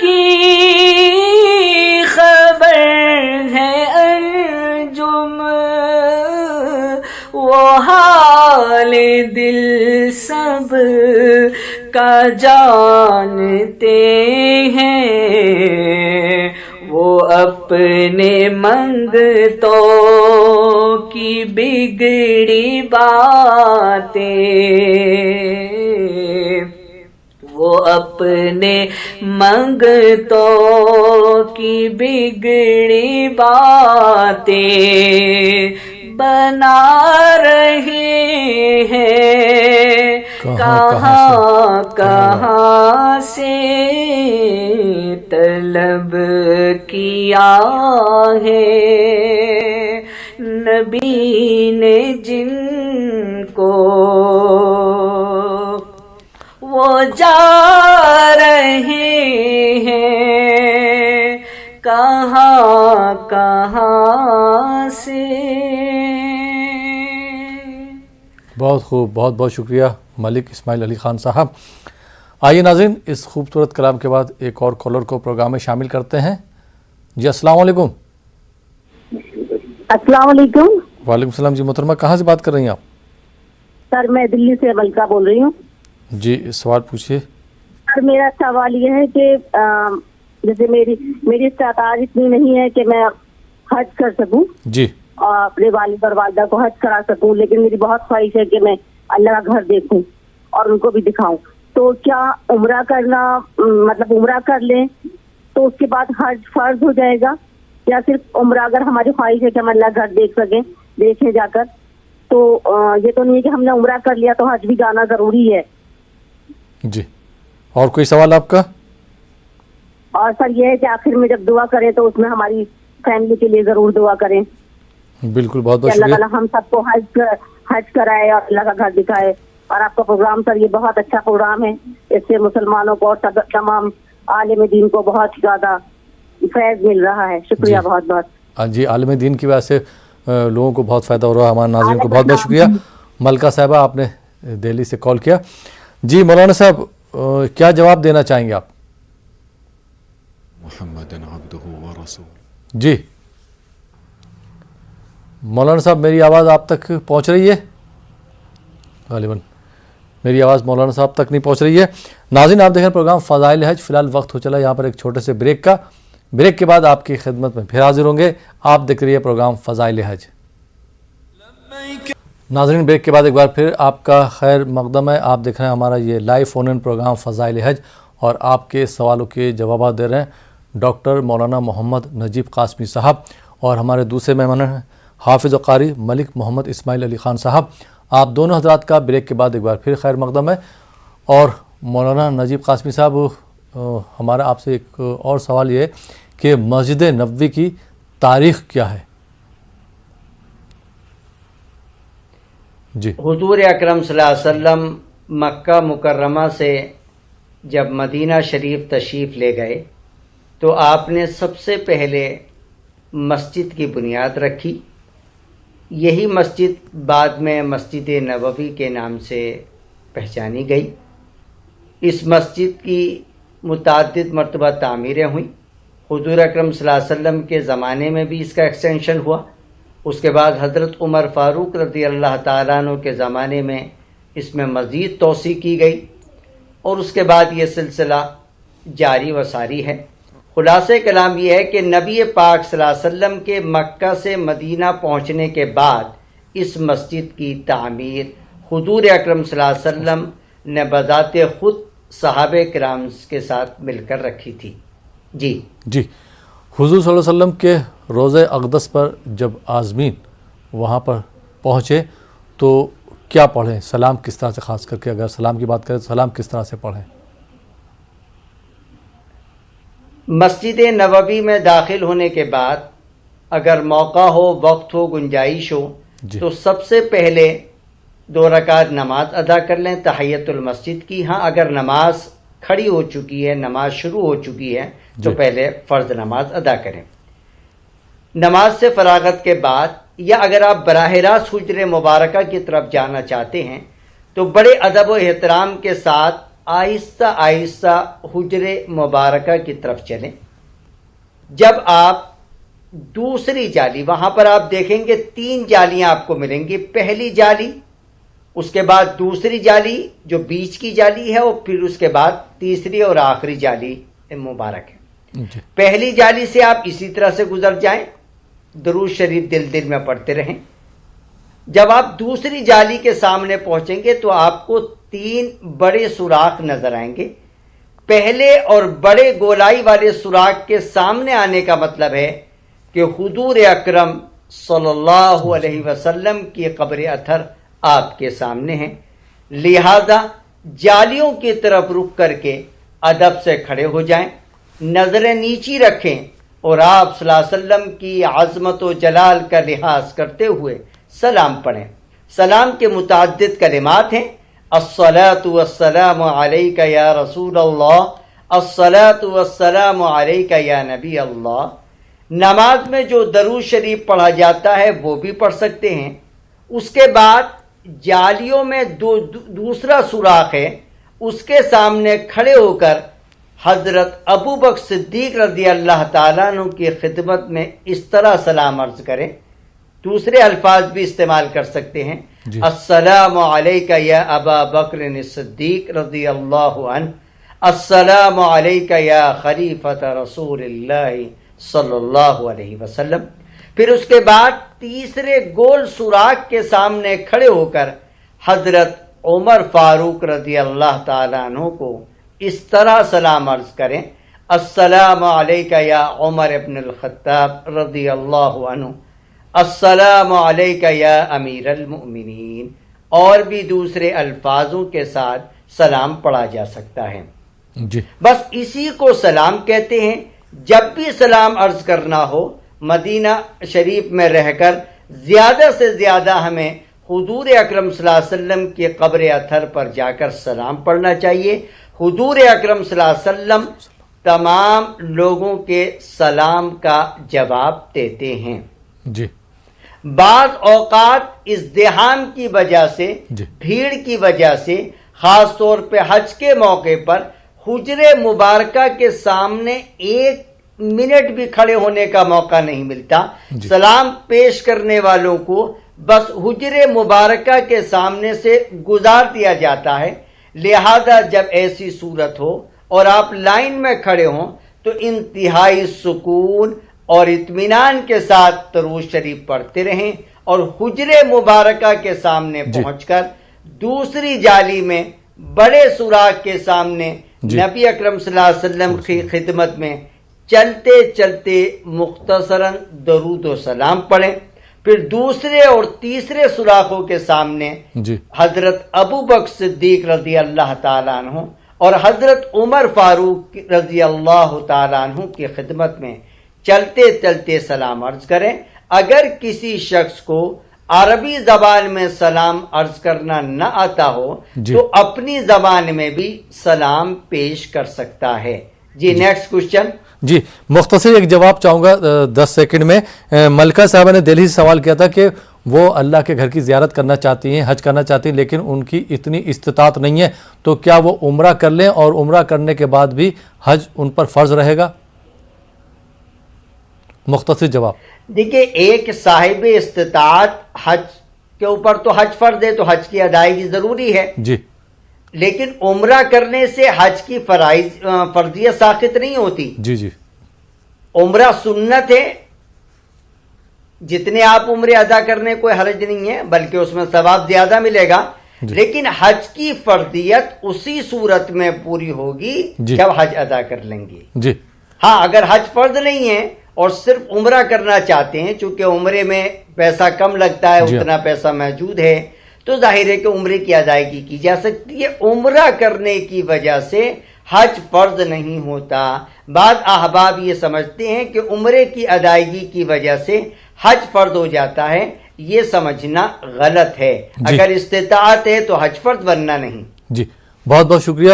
کی خبر ہے انجم، وہ حال دل سب کا جانتے ہیں، وہ اپنے منگتوں کی بگڑی باتیں، وہ اپنے منگتوں کی بگڑی باتیں بنا رہے ہیں کہاں کہاں سے، طلب کیا ہے نبی نے جن کو، وہ جا رہے ہیں کہاں کہاں سے۔ بہت خوب، بہت بہت شکریہ ملک اسماعیل علی خان صاحب۔ آئیے ناظرین، اس خوبصورت کلام کے بعد ایک اور کالر کو پروگرام میں شامل کرتے ہیں۔ جی السلام علیکم۔ السلام علیکم۔ وعلیکم السلام۔ جی محترمہ، کہاں سے بات کر رہی ہیں آپ؟ سر میں دلی سے ملکہ بول رہی ہوں۔ جی سوال پوچھیے۔ سر میرا سوال یہ ہے کہ جیسے میری استطاعت اتنی نہیں ہے کہ میں حج کر سکوں جی، اور اپنے والد اور والدہ کو حج کرا سکوں، لیکن میری بہت خواہش ہے کہ میں اللہ کا گھر دیکھوں اور ان کو بھی دکھاؤں، تو کیا عمرہ کرنا مطلب عمرہ کر لیں تو اس کے بعد حج فرض ہو جائے گا، یا صرف عمرہ اگر ہماری خواہش ہے کہ ہم اللہ گھر دیکھ سکیں دیکھیں جا کر، تو یہ تو نہیں ہے کہ ہم نے عمرہ کر لیا تو حج بھی جانا ضروری ہے؟ جی، اور کوئی سوال آپ کا؟ اور سر یہ ہے کہ آخر میں جب دعا کریں تو اس میں ہماری فیملی کے لیے ضرور دعا کریں۔ بالکل، بہت بہت اللہ شکریہ۔ تعالیٰ ہم سب کو حج کرائے اور اللہ کا گھر دکھائے۔ اور آپ کا پروگرام سر یہ بہت اچھا پروگرام ہے، اس سے مسلمانوں کو اور تمام عالم دین کو بہت زیادہ فیض مل رہا ہے۔ شکریہ بہت بہت۔ جی، عالم دین کی وجہ سے لوگوں کو بہت فائدہ ہو رہا ہے۔ ہمارے ناظرین کو بہت بہت شکریہ۔ ملکہ صاحبہ، آپ نے دہلی سے کال کیا۔ جی مولانا صاحب، کیا جواب دینا چاہیں گے آپ؟ محمد عبدہ ورسولہ۔ جی مولانا صاحب، میری آواز آپ تک پہنچ رہی ہے؟ غالباً میری آواز مولانا صاحب تک نہیں پہنچ رہی ہے۔ ناظرین، آپ دیکھیں پروگرام فضائل حج، فی الحال وقت ہو چلا یہاں پر ایک چھوٹے سے بریک کا۔ بریک کے بعد آپ کی خدمت میں پھر حاضر ہوں گے۔ آپ دیکھ رہیے پروگرام فضائل حج۔ ناظرین، بریک کے بعد ایک بار پھر آپ کا خیر مقدم ہے۔ آپ دیکھ رہے ہیں ہمارا یہ لائیو فون ان پروگرام فضائل حج، اور آپ کے سوالوں کے جوابات دے رہے ہیں ڈاکٹر مولانا محمد نجیب قاسمی صاحب، اور ہمارے دوسرے مہمان ہیں حافظ و قاری ملک محمد اسماعیل علی خان صاحب۔ آپ دونوں حضرات کا بریک کے بعد ایک بار پھر خیر مقدم ہے. اور مولانا نجیب قاسمی صاحب، ہمارا آپ سے ایک اور سوال یہ ہے کہ مسجد نبوی کی تاریخ کیا ہے؟ جی. حضور اکرم صلی اللہ علیہ وسلم مکہ مکرمہ سے جب مدینہ شریف تشریف لے گئے تو آپ نے سب سے پہلے مسجد کی بنیاد رکھی. یہی مسجد بعد میں مسجد نبوی کے نام سے پہچانی گئی. اس مسجد کی متعدد مرتبہ تعمیریں ہوئیں. حضور اکرم صلی اللہ علیہ وسلم کے زمانے میں بھی اس کا ایکسٹینشن ہوا. اس کے بعد حضرت عمر فاروق رضی اللہ تعالیٰ عنہ کے زمانے میں اس میں مزید توسیع کی گئی اور اس کے بعد یہ سلسلہ جاری و ساری ہے. خلاصہ کلام یہ ہے کہ نبی پاک صلی اللہ علیہ وسلم کے مکہ سے مدینہ پہنچنے کے بعد اس مسجد کی تعمیر حضور اکرم صلی اللہ علیہ وسلم نے بذات خود صحابہ کرام کے ساتھ مل کر رکھی تھی. جی حضور صلی اللہ علیہ وسلم کے روضہ اقدس پر جب عازمین وہاں پر پہنچے تو کیا پڑھیں؟ سلام کس طرح سے، خاص کر کے اگر سلام کی بات کریں تو سلام کس طرح سے پڑھیں؟ مسجد نبوی میں داخل ہونے کے بعد اگر موقع ہو، وقت ہو، گنجائش ہو تو سب سے پہلے 2 رکعت نماز ادا کر لیں تحیت المسجد کی. ہاں اگر نماز کھڑی ہو چکی ہے، نماز شروع ہو چکی ہے تو پہلے فرض نماز ادا کریں. نماز سے فراغت کے بعد یا اگر آپ براہ راست حجر مبارکہ کی طرف جانا چاہتے ہیں تو بڑے ادب و احترام کے ساتھ آہستہ آہستہ حجر مبارکہ کی طرف چلیں. جب آپ دوسری جالی، وہاں پر آپ دیکھیں گے 3 جالیاں آپ کو ملیں گی. پہلی جالی، اس کے بعد دوسری جالی جو بیچ کی جالی ہے، اور پھر اس کے بعد تیسری اور آخری جالی مبارک ہے. پہلی جالی سے آپ اسی طرح سے گزر جائیں، درود شریف دل دل میں پڑھتے رہیں. جب آپ دوسری جالی کے سامنے پہنچیں گے تو آپ کو 3 بڑے سوراخ نظر آئیں گے. پہلے اور بڑے گولائی والے سوراخ کے سامنے آنے کا مطلب ہے کہ حضور اکرم صلی اللہ علیہ وسلم کی قبر اطہر آپ کے سامنے ہیں. لہذا جالیوں کی طرف رک کر کے ادب سے کھڑے ہو جائیں، نظریں نیچی رکھیں اور آپ صلی اللہ علیہ وسلم کی عظمت و جلال کا لحاظ کرتے ہوئے سلام پڑھیں. سلام کے متعدد کلمات ہیں. الصلاۃ والسلام علیک یا رسول اللہ، الصلاۃ والسلام علیک یا نبی اللہ. نماز میں جو درود شریف پڑھا جاتا ہے وہ بھی پڑھ سکتے ہیں. اس کے بعد جالیوں میں دوسرا سوراخ ہے، اس کے سامنے کھڑے ہو کر حضرت ابو بکر صدیق رضی اللہ تعالیٰ عنہ کی خدمت میں اس طرح سلام عرض کریں. دوسرے الفاظ بھی استعمال کر سکتے ہیں. السلام علیک یا ابا بکر صدیق رضی اللہ عنہ، السلام علیک یا خلیفۃ رسول اللہ صلی اللہ علیہ وسلم. پھر اس کے بعد تیسرے گول سوراخ کے سامنے کھڑے ہو کر حضرت عمر فاروق رضی اللہ تعالیٰ عنہ کو اس طرح سلام عرض کریں. السلام علیک یا عمر ابن الخطاب رضی اللہ عنہ، السلام علیک یا امیر المؤمنین. اور بھی دوسرے الفاظوں کے ساتھ سلام پڑھا جا سکتا ہے. بس اسی کو سلام کہتے ہیں. جب بھی سلام عرض کرنا ہو مدینہ شریف میں رہ کر زیادہ سے زیادہ ہمیں حضور اکرم صلی اللہ علیہ وسلم کی قبر اطہر پر جا کر سلام پڑھنا چاہیے. حضور اکرم صلی اللہ علیہ وسلم تمام لوگوں کے سلام کا جواب دیتے ہیں. بعض اوقات ازدحام کی وجہ سے، بھیڑ کی وجہ سے، خاص طور پہ حج کے موقع پر حجر مبارکہ کے سامنے 1 منٹ بھی کھڑے ہونے کا موقع نہیں ملتا. سلام پیش کرنے والوں کو بس حجر مبارکہ کے سامنے سے گزار دیا جاتا ہے. لہذا جب ایسی صورت ہو اور آپ لائن میں کھڑے ہوں تو انتہائی سکون اور اطمینان کے ساتھ درود شریف پڑھتے رہیں اور حجر مبارکہ کے سامنے پہنچ کر دوسری جالی میں بڑے سوراخ کے سامنے نبی اکرم صلی اللہ علیہ وسلم کی خدمت میں چلتے چلتے مختصراً درود و سلام پڑھیں. پھر دوسرے اور تیسرے سوراخوں کے سامنے جی حضرت ابو بکر صدیق رضی اللہ تعالیٰ عنہ اور حضرت عمر فاروق رضی اللہ تعالیٰ عنہ کی خدمت میں چلتے چلتے سلام عرض کریں. اگر کسی شخص کو عربی زبان میں سلام عرض کرنا نہ آتا ہو تو اپنی زبان میں بھی سلام پیش کر سکتا ہے. جی نیکسٹ کوشچن. جی مختصر ایک جواب چاہوں گا 10 سیکنڈ میں. ملکہ صاحبہ نے دہلی سے سوال کیا تھا کہ وہ اللہ کے گھر کی زیارت کرنا چاہتی ہیں, حج کرنا چاہتی ہیں, لیکن ان کی اتنی استطاعت نہیں ہے, تو کیا وہ عمرہ کر لیں اور عمرہ کرنے کے بعد بھی حج ان پر فرض رہے گا؟ مختصر جواب. دیکھیں ایک صاحب استطاعت حج کے اوپر تو حج فرض ہے, تو حج کی ادائیگی ضروری ہے. جی لیکن عمرہ کرنے سے حج کی فرضیت ساقط نہیں ہوتی. جی جی عمرہ سنت ہے, جتنے آپ عمرے ادا کرنے کوئی حرج نہیں ہے, بلکہ اس میں ثواب زیادہ ملے گا. لیکن حج کی فرضیت اسی صورت میں پوری ہوگی جب حج ادا کر لیں گے. جی ہاں اگر حج فرض نہیں ہے اور صرف عمرہ کرنا چاہتے ہیں, چونکہ عمرے میں پیسہ کم لگتا ہے, اتنا پیسہ موجود ہے, تو ظاہر ہے کہ عمرے کی ادائیگی کی جا سکتی ہے. عمرہ کرنے کی وجہ سے حج فرض نہیں ہوتا. بعض احباب یہ سمجھتے ہیں کہ عمرے کی ادائیگی کی وجہ سے حج فرض ہو جاتا ہے. یہ سمجھنا غلط ہے. اگر استطاعت ہے تو حج فرض ورنہ نہیں. جی بہت بہت شکریہ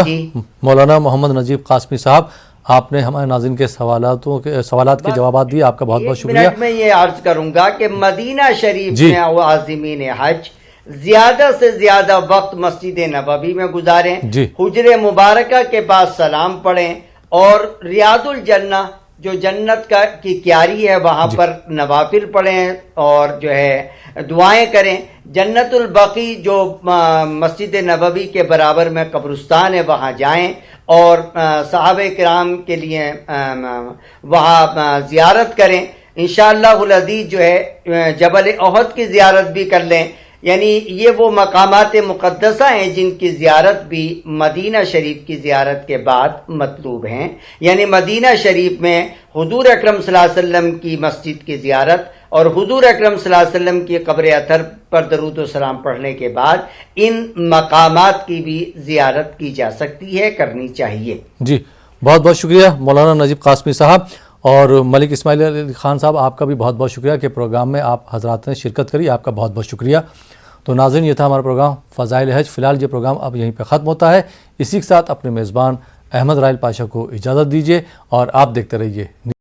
مولانا محمد نجیب قاسمی صاحب, آپ نے ہمارے ناظرین کے سوالات کے جوابات دیے. آپ کا بہت بہت شکریہ. میں یہ عرض کروں گا کہ مدینہ شریف میں عازمین حج زیادہ سے زیادہ وقت مسجد نبوی میں گزاریں, حجر مبارکہ کے پاس سلام پڑھیں, اور ریاض الجنہ جو جنت کی کیاری ہے وہاں پر نوافل پڑھیں اور جو ہے دعائیں کریں. جنت البقیع جو مسجد نبوی کے برابر میں قبرستان ہے وہاں جائیں, اور صحابہ کرام کے لیے وہاں زیارت کریں. انشاءاللہ العزیز جو ہے جبل احد کی زیارت بھی کر لیں. یعنی یہ وہ مقامات مقدسہ ہیں جن کی زیارت بھی مدینہ شریف کی زیارت کے بعد مطلوب ہیں. یعنی مدینہ شریف میں حضور اکرم صلی اللہ علیہ وسلم کی مسجد کی زیارت اور حضور اکرم صلی اللہ علیہ وسلم کی قبر اطہر پر درود و سلام پڑھنے کے بعد ان مقامات کی بھی زیارت کی جا سکتی ہے, کرنی چاہیے. جی بہت بہت شکریہ مولانا نجیب قاسمی صاحب. اور ملک اسماعیل علی خان صاحب, آپ کا بھی بہت بہت شکریہ کہ پروگرام میں آپ حضرات نے شرکت کری. آپ کا بہت بہت شکریہ. تو ناظرین, یہ تھا ہمارا پروگرام فضائل حج. فی الحال یہ پروگرام اب یہیں پہ ختم ہوتا ہے. اسی کے ساتھ اپنے میزبان احمد رائل پاشا کو اجازت دیجیے, اور آپ دیکھتے رہیے